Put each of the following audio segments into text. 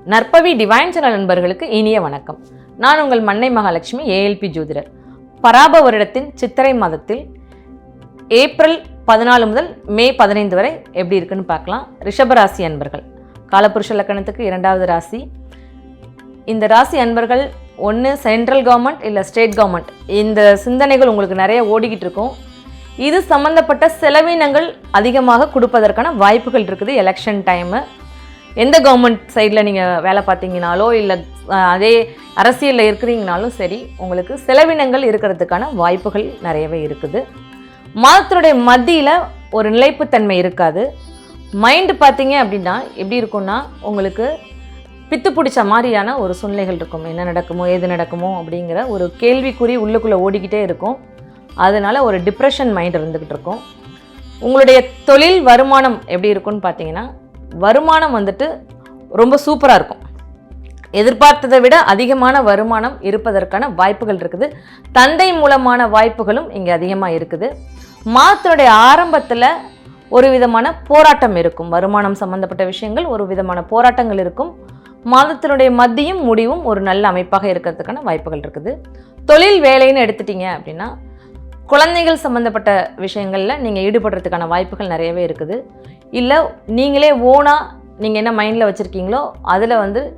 நற்பவி divine channel நண்பர்களுக்கு இனிய வணக்கம். நான் உங்கள் மன்னை மகாலட்சுமி ஏஎல்பி ஜோதிடர். பராப வருடத்தின் சித்திரை மாதத்தில் ஏப்ரல் 14 முதல் மே 15 வரை எப்படி இருக்குன்னு பார்க்கலாம். ரிஷபராசி அன்பர்கள், காலபுருஷ லக்கணத்துக்கு 2வது ராசி. இந்த ராசி அன்பர்கள் ஒன்று சென்ட்ரல் கவர்மெண்ட் இல்லை ஸ்டேட் கவர்மெண்ட், இந்த சிந்தனைகள் உங்களுக்கு நிறைய ஓடிக்கிட்டு இருக்கும். இது சம்மந்தப்பட்ட செலவினங்கள் அதிகமாக கொடுப்பதற்கான வாய்ப்புகள் இருக்குது. எலெக்ஷன் டைமு, எந்த கவர்மெண்ட் சைடில் நீங்கள் வேலை பார்த்தீங்கனாலோ இல்லை அதே அரசியலில் இருக்கிறீங்கனாலும் சரி, உங்களுக்கு செலவினங்கள் இருக்கிறதுக்கான வாய்ப்புகள் நிறையவே இருக்குது. மாதத்தினுடைய மத்தியில் ஒரு நிலைப்புத்தன்மை இருக்காது. மைண்டு பார்த்தீங்க அப்படின்னா எப்படி இருக்கும்னா, உங்களுக்கு பித்து பிடிச்ச மாதிரியான ஒரு சூழ்நிலைகள் இருக்கும். என்ன நடக்குமோ ஏது நடக்குமோ அப்படிங்கிற ஒரு கேள்விக்குறி உள்ளுக்குள்ளே ஓடிக்கிட்டே இருக்கும். அதனால் ஒரு டிப்ரெஷன் மைண்ட் இருந்துக்கிட்டு இருக்கும். உங்களுடைய தொழில் வருமானம் எப்படி இருக்குன்னு பார்த்தீங்கன்னா, வருமானம் வந்துட்டு ரொம்ப சூப்பராக இருக்கும். எதிர்பார்த்ததை விட அதிகமான வருமானம் இருப்பதற்கான வாய்ப்புகள் இருக்குது. தந்தை மூலமான வாய்ப்புகளும் இங்கே அதிகமாக இருக்குது. மாதத்தினுடைய ஆரம்பத்தில் ஒரு விதமான போராட்டம் இருக்கும். வருமானம் சம்பந்தப்பட்ட விஷயங்கள் ஒரு விதமான போராட்டங்கள் இருக்கும். மாதத்தினுடைய மத்தியும் முடிவும் ஒரு நல்ல அமைப்பாக இருக்கிறதுக்கான வாய்ப்புகள் இருக்குது. தொழில் வேலைன்னு எடுத்துட்டீங்க அப்படின்னா, குழந்தைகள் சம்மந்தப்பட்ட விஷயங்களில் நீங்கள் ஈடுபடுறதுக்கான வாய்ப்புகள் நிறையவே இருக்குது. இல்லை நீங்களே ஓனாக நீங்கள் என்ன மைண்டில் வச்சுருக்கீங்களோ அதில்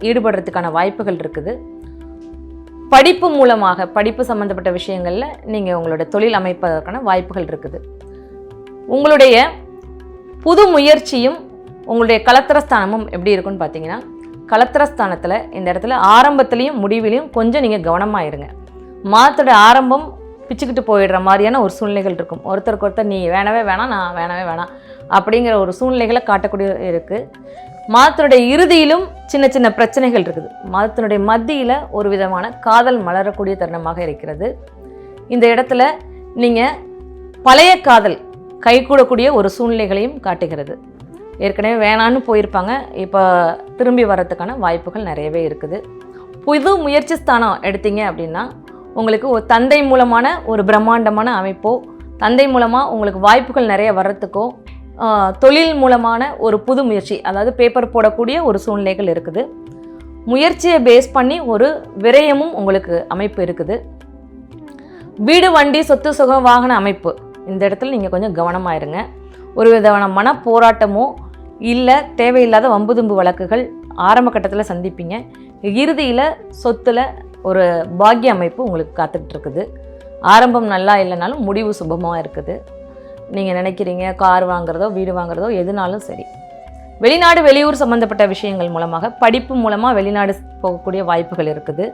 ஈடுபடுறதுக்கான வாய்ப்புகள் இருக்குது. படிப்பு மூலமாக படிப்பு சம்மந்தப்பட்ட விஷயங்களில் நீங்கள் உங்களோட தொழில் அமைப்பதற்கான வாய்ப்புகள் இருக்குது. உங்களுடைய புது முயற்சியும் உங்களுடைய கலத்திரஸ்தானமும் எப்படி இருக்குன்னு பார்த்தீங்கன்னா, கலத்திரஸ்தானத்தில் இந்த இடத்துல ஆரம்பத்துலேயும் முடிவிலையும் கொஞ்சம் நீங்கள் கவனமாக இருங்க. மாதத்தோட ஆரம்பம் பிச்சுக்கிட்டு போயிடுற மாதிரியான ஒரு சூழ்நிலைகள் இருக்கும். ஒருத்தருக்கு ஒருத்தர் நீ வேணவே வேணாம், நான் வேணவே வேணாம் அப்படிங்கிற ஒரு சூழ்நிலைகளை காட்டக்கூடிய இருக்குது. மாதத்தினுடைய இறுதியிலும் சின்ன சின்ன பிரச்சனைகள் இருக்குது. மாதத்தினுடைய மத்தியில் ஒரு விதமான காதல் மலரக்கூடிய தருணமாக இருக்கிறது. இந்த இடத்துல நீங்கள் பழைய காதல் கைகூடக்கூடிய ஒரு சூழ்நிலைகளையும் காட்டுகிறது. ஏற்கனவே வேணான்னு போயிருப்பாங்க, இப்போ திரும்பி வர்றதுக்கான வாய்ப்புகள் நிறையவே இருக்குது. புது முயற்சி ஸ்தானம் எடுத்தீங்க அப்படின்னா, உங்களுக்கு ஒரு தந்தை மூலமான ஒரு பிரம்மாண்டமான அமைப்போ, தந்தை மூலமாக உங்களுக்கு வாய்ப்புகள் நிறைய வர்றதுக்கோ, தொழில் மூலமான ஒரு புது முயற்சி, அதாவது பேப்பர் போடக்கூடிய ஒரு சூழ்நிலைகள் இருக்குது. முயற்சியை பேஸ் பண்ணி ஒரு விரயமும் உங்களுக்கு அமைப்பு இருக்குது. வீடு, வண்டி, சொத்து, சுகம், வாகன அமைப்பு, இந்த இடத்துல நீங்கள் கொஞ்சம் கவனமாக இருங்க. ஒரு விதமான மன போராட்டமோ இல்லை தேவையில்லாத வம்புதும்பு வழக்குகள் ஆரம்ப கட்டத்தில் சந்திப்பீங்க. இறுதியில் சொத்தில் ஒரு பாக்கிய அமைப்பு உங்களுக்கு காத்துக்கிட்டு இருக்குது. ஆரம்பம் நல்லா இல்லைனாலும் முடிவு சுபமாக இருக்குது. நீங்கள் நினைக்கிறீங்க கார் வாங்குறதோ வீடு வாங்குறதோ எதுனாலும் சரி. வெளிநாடு வெளியூர் சம்மந்தப்பட்ட விஷயங்கள் மூலமாக, படிப்பு மூலமாக வெளிநாடு போகக்கூடிய வாய்ப்புகள் இருக்குது.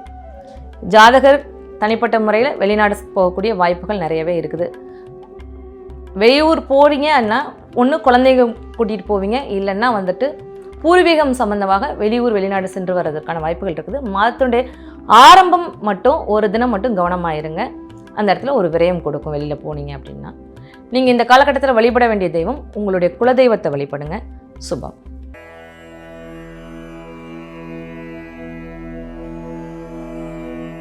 ஜாதகர் தனிப்பட்ட முறையில் வெளிநாடு போகக்கூடிய வாய்ப்புகள் நிறையவே இருக்குது. வெளியூர் போகிறீங்கன்னா ஒன்று குழந்தைங்க கூட்டிகிட்டு போவீங்க, இல்லைன்னா பூர்வீகம் சம்பந்தமாக வெளியூர் வெளிநாடு சென்று வர்றதுக்கான வாய்ப்புகள் இருக்குது. மாதத்துடைய ஆரம்பம் மட்டும் ஒரு தினம் மட்டும் கவனமாயிருங்க. அந்த இடத்துல ஒரு விரயம் கொடுக்கும் வெளியில் போனீங்க அப்படின்னா. நீங்கள் இந்த காலகட்டத்தில் வழிபட வேண்டிய தெய்வம் உங்களுடைய குலதெய்வத்தை வழிபடுங்க. சுபம்.